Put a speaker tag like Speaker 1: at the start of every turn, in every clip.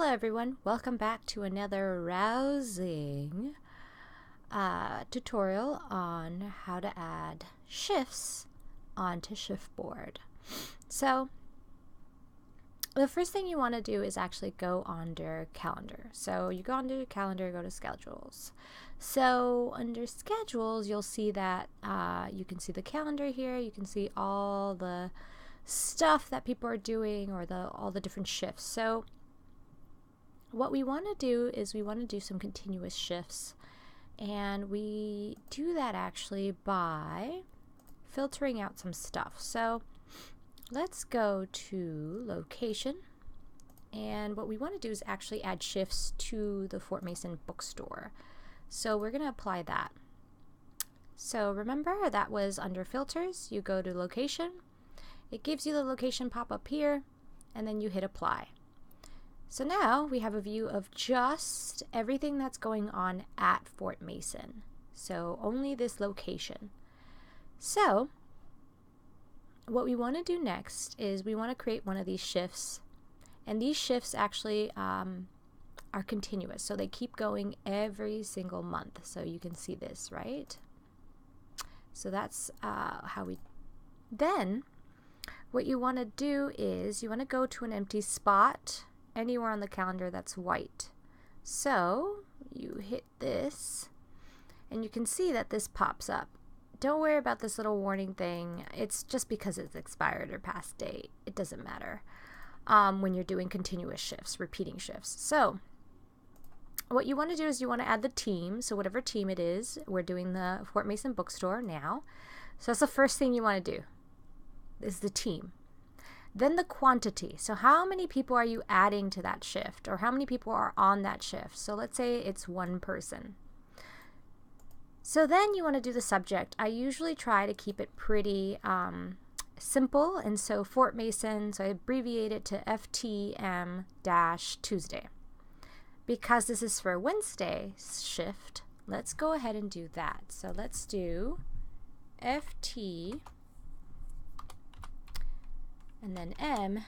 Speaker 1: Hello everyone, welcome back to another rousing tutorial on how to add shifts onto Shiftboard. So the first thing you want to do is actually go under calendar. So you go under calendar, go to schedules. So under schedules you'll see that you can see the calendar here, you can see all the stuff that people are doing or all the different shifts. So what we want to do is we want to do some continuous shifts, and we do that actually by filtering out some stuff. So let's go to location, and what we want to do is actually add shifts to the Fort Mason bookstore. So we're going to apply that. So remember, that was under filters. You go to location, it gives you the location pop up here, and then you hit apply. So now we have a view of just everything that's going on at Fort Mason. So only this location. So what we want to do next is we want to create one of these shifts. And these shifts actually are continuous. So they keep going every single month. So you can see this, right? So that's how we... Then what you want to do is you want to go to an empty spot anywhere on the calendar that's white. So you hit this and you can see that this pops up. Don't worry about this little warning thing. It's just because it's expired or past date. It doesn't matter when you're doing continuous shifts, repeating shifts. So what you want to do is you want to add the team. So whatever team it is, we're doing the Fort Mason bookstore now. So that's the first thing you want to do, is the team. Then the quantity. So how many people are you adding to that shift, or how many people are on that shift? So let's say it's one person. So then you want to do the subject. I usually try to keep it pretty simple, and so Fort Mason, so I abbreviate it to FTM-Tuesday. Because this is for Wednesday shift, let's go ahead and do that. So let's do FT and then M-Wednesday.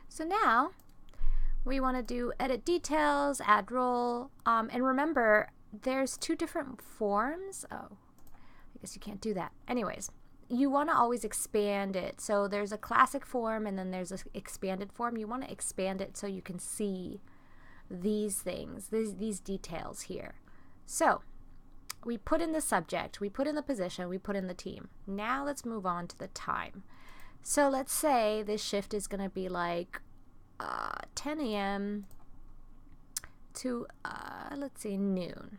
Speaker 1: So now we want to do edit details, add role, and remember there's two different forms. Oh, I guess you can't do that. Anyways, you want to always expand it. So there's a classic form and then there's an expanded form. You want to expand it so you can see these things, these details here. So we put in the subject, we put in the position, we put in the team. Now let's move on to the time. So let's say this shift is going to be like 10 a.m. to, let's say, noon.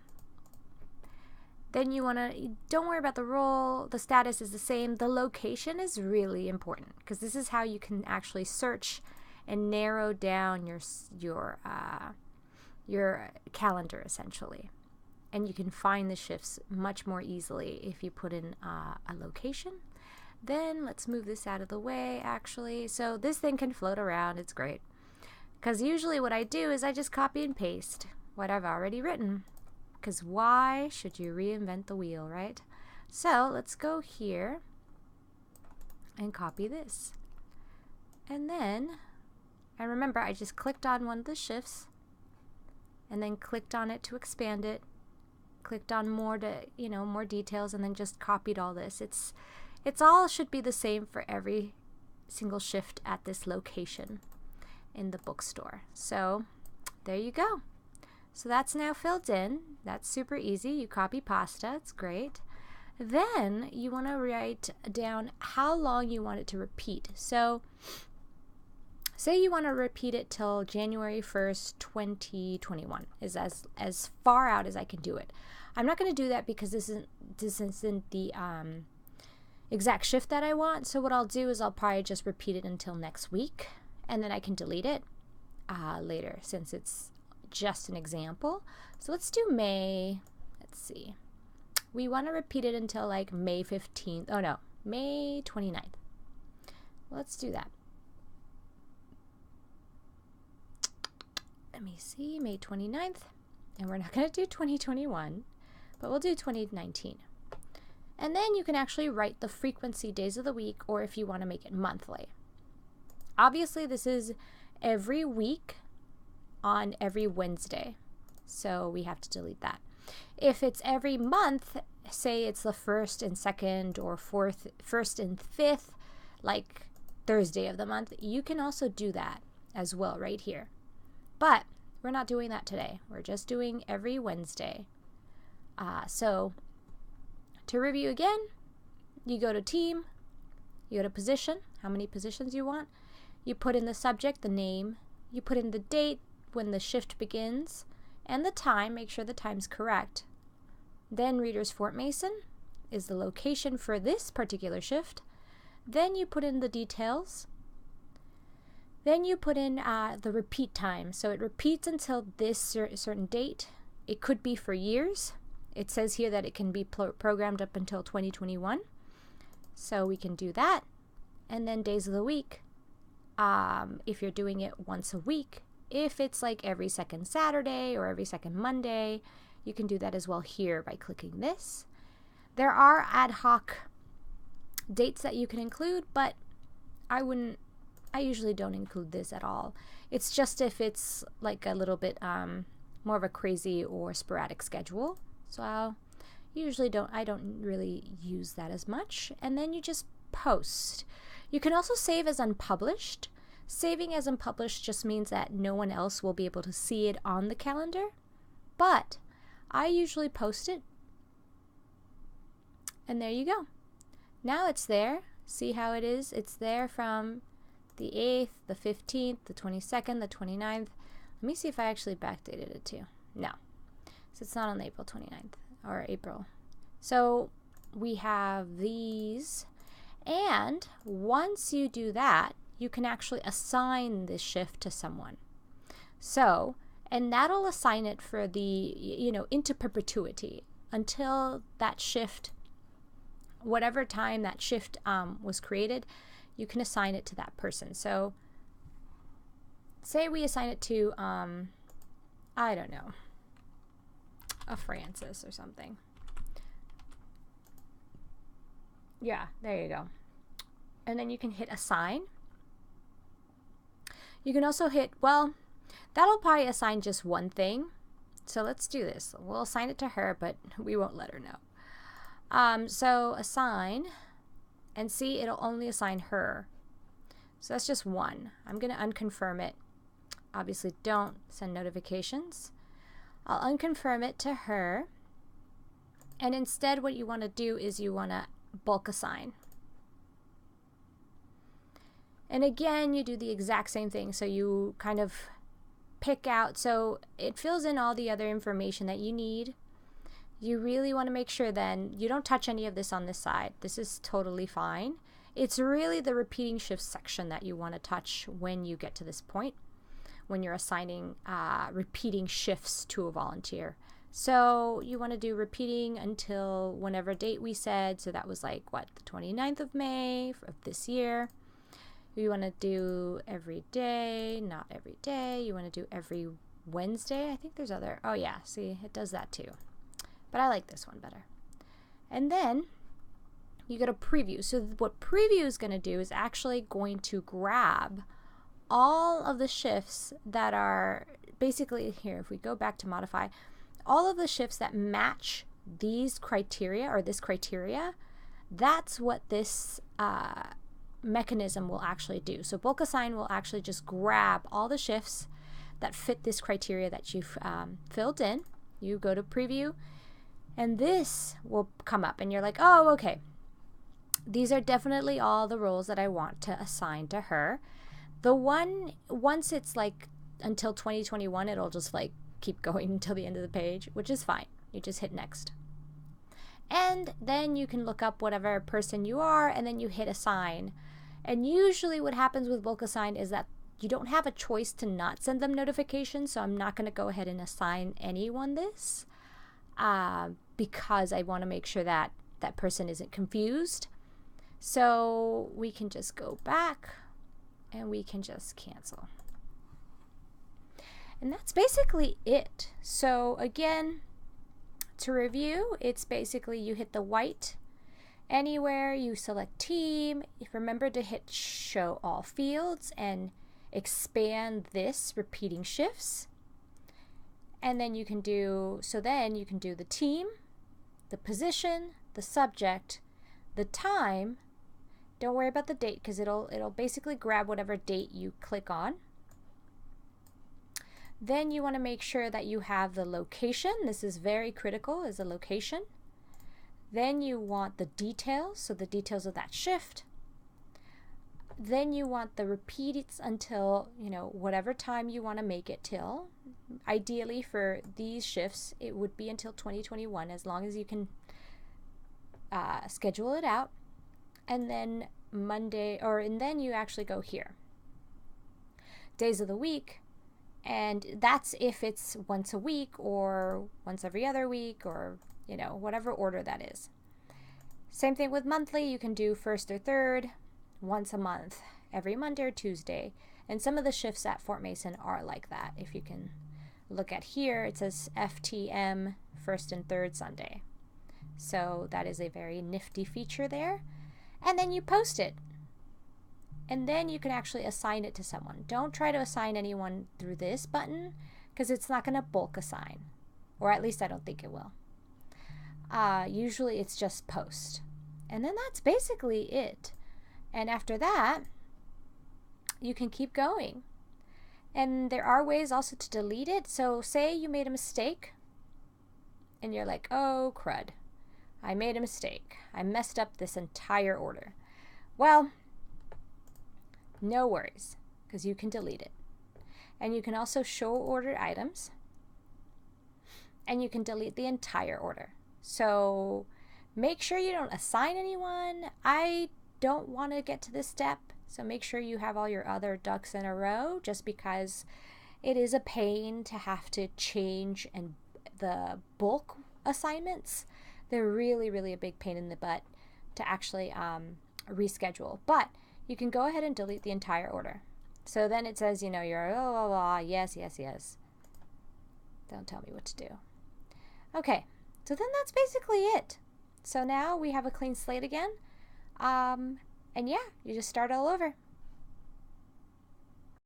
Speaker 1: Then you want to, don't worry about the role, the status is the same. The location is really important because this is how you can actually search and narrow down your calendar essentially. And you can find the shifts much more easily if you put in a location. Then let's move this out of the way actually. So this thing can float around, it's great. Because usually what I do is I just copy and paste what I've already written. Because why should you reinvent the wheel, right? So let's go here and copy this. And then, and remember I just clicked on one of the shifts and then clicked on it to expand it. Clicked on more to, more details, and then just copied all this. It's all should be the same for every single shift at this location in the bookstore. So there you go. So that's now filled in. That's super easy. You copy pasta. It's great. Then you want to write down how long you want it to repeat. So say you want to repeat it till January 1st, 2021 is as far out as I can do it. I'm not going to do that because this isn't the exact shift that I want. So what I'll do is I'll probably just repeat it until next week, and then I can delete it later since it's just an example. So let's do May. Let's see. We want to repeat it until like May 15th. Oh no, May 29th. Let's do that. Let me see, May 29th, and we're not going to do 2021, but we'll do 2019. And then you can actually write the frequency days of the week, or if you want to make it monthly. Obviously, this is every week on every Wednesday, so we have to delete that. If it's every month, say it's the 1st and 2nd or 1st and 5th, like Thursday of the month, you can also do that as well right here. But we're not doing that today. We're just doing every Wednesday. So to review again, you go to team, you go to position, how many positions you want. You put in the subject, the name, you put in the date when the shift begins, and the time, make sure the time's correct. Then Reader's Fort Mason is the location for this particular shift. Then you put in the details. Then you put in the repeat time. So it repeats until this certain date. It could be for years. It says here that it can be programmed up until 2021. So we can do that. And then days of the week. If you're doing it once a week, if it's like every second Saturday or every second Monday, you can do that as well here by clicking this. There are ad hoc dates that you can include, but I usually don't include this at all. It's just if it's like a little bit more of a crazy or sporadic schedule. So I don't really use that as much. And then you just post. You can also save as unpublished. Saving as unpublished just means that no one else will be able to see it on the calendar. But I usually post it. And there you go. Now it's there. See how it is? It's there from the 8th, the 15th, the 22nd, the 29th. Let me see if I actually backdated it too. No. So it's not on April 29th or April. So we have these. And once you do that, you can actually assign this shift to someone. So, and that'll assign it for the, into perpetuity until that shift, whatever time that shift was created, you can assign it to that person. So say we assign it to, I don't know, a Francis or something. Yeah, there you go. And then you can hit assign. You can also hit, well, that'll probably assign just one thing. So let's do this. We'll assign it to her, but we won't let her know. So assign, and see, it'll only assign her. So that's just one. I'm going to unconfirm it. Obviously, don't send notifications. I'll unconfirm it to her. And instead, what you want to do is you want to bulk assign. And again, you do the exact same thing. So you kind of pick out, so it fills in all the other information that you need. You really want to make sure then you don't touch any of this on this side. This is totally fine. It's really the repeating shifts section that you want to touch when you get to this point, when you're assigning repeating shifts to a volunteer. So you want to do repeating until whenever date we said. So that was like, what, the 29th of May of this year. You want to do every day, not every day. You want to do every Wednesday. I think there's other, oh yeah, see, it does that too. But I like this one better. And then you go to preview. So what preview is going to do is actually going to grab all of the shifts that are basically here. If we go back to modify, all of the shifts that match these criteria or this criteria, that's what this mechanism will actually do. So bulk assign will actually just grab all the shifts that fit this criteria that you've filled in. You go to preview, and this will come up, and you're like, oh, okay. These are definitely all the roles that I want to assign to her. The one, once it's like until 2021, it'll just like keep going until the end of the page, which is fine. You just hit next. And then you can look up whatever person you are, and then you hit assign. And usually what happens with bulk assign is that you don't have a choice to not send them notifications, so I'm not going to go ahead and assign anyone this because I want to make sure that that person isn't confused. So we can just go back and we can just cancel. And that's basically it. So again, to review, it's basically you hit the white Anywhere you select team, remember to hit show all fields and expand this repeating shifts. And then you can do, the team, the position, the subject, the time. Don't worry about the date because it'll basically grab whatever date you click on. Then you want to make sure that you have the location. This is very critical, is the location. Then you want the details, so the details of that shift. Then you want the repeats until, whatever time you want to make it till. Ideally for these shifts, it would be until 2021, as long as you can schedule it out. And then and then you actually go here. Days of the week, and that's if it's once a week or once every other week or whatever order that is. Same thing with monthly. You can do first or third, once a month, every Monday or Tuesday. And some of the shifts at Fort Mason are like that. If you can look at here, it says FTM, first and third Sunday. So that is a very nifty feature there. And then you post it. And then you can actually assign it to someone. Don't try to assign anyone through this button because it's not going to bulk assign. Or at least I don't think it will. Usually it's just post. And then that's basically it. And after that, you can keep going. And there are ways also to delete it. So say you made a mistake and you're like, oh crud, I made a mistake. I messed up this entire order. Well, no worries, because you can delete it. And you can also show ordered items. And you can delete the entire order. So make sure you don't assign anyone. I don't want to get to this step, so make sure you have all your other ducks in a row, just because it is a pain to have to change and the bulk assignments. They're really, really a big pain in the butt to actually reschedule. But you can go ahead and delete the entire order. So then it says, you're blah, blah, blah, yes, yes, yes. Don't tell me what to do. Okay. So then that's basically it. So now we have a clean slate again. And yeah, you just start all over.